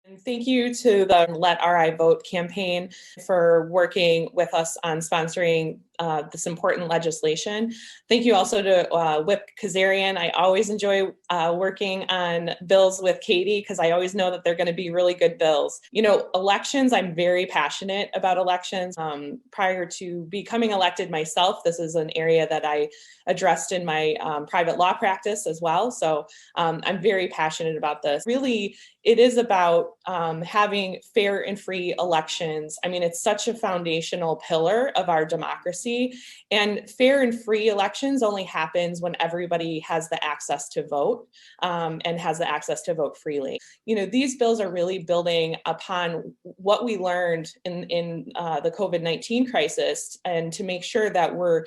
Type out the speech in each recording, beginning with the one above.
And thank you to the Let RI Vote campaign for working with us on sponsoring this important legislation. Thank you also to Whip Kazarian. I always enjoy working on bills with Katie because I always know that they're going to be really good bills. You know, elections, I'm very passionate about elections. Prior to becoming elected myself, this is an area that I addressed in my private law practice as well. So I'm very passionate about this. Really, it is about having fair and free elections. I mean, it's such a foundational pillar of our democracy, and fair and free elections only happens when everybody has the access to vote and has the access to vote freely. You know, these bills are really building upon what we learned in the COVID-19 crisis, and to make sure that we're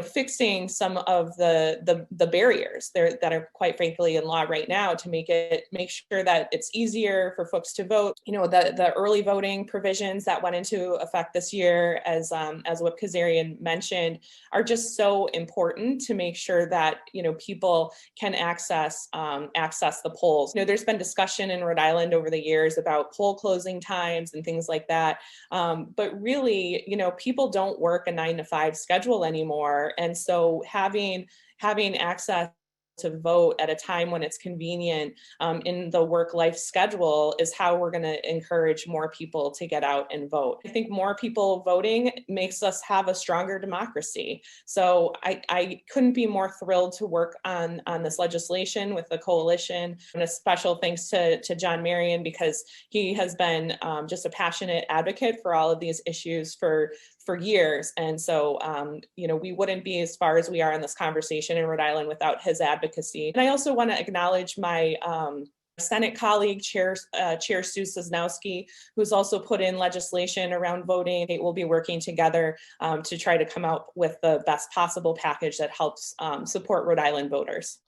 fixing some of the barriers there that are quite frankly in law right now to make sure that it's easier for folks to vote. You know, the early voting provisions that went into effect this year, as Whip Kazarian mentioned, are just so important to make sure that, people can access the polls. You know, there's been discussion in Rhode Island over the years about poll closing times and things like that. But really, people don't work a 9-to-5 schedule anymore. And so having access to vote at a time when it's convenient in the work-life schedule is how we're going to encourage more people to get out and vote. I think more people voting makes us have a stronger democracy. So I couldn't be more thrilled to work on this legislation with the coalition. And a special thanks to John Marion, because he has been just a passionate advocate for all of these issues for years. And so, we wouldn't be as far as we are in this conversation in Rhode Island without his advocacy. And I also want to acknowledge my Senate colleague, Chair Sue Sosnowski, who's also put in legislation around voting. We'll be working together to try to come out with the best possible package that helps support Rhode Island voters.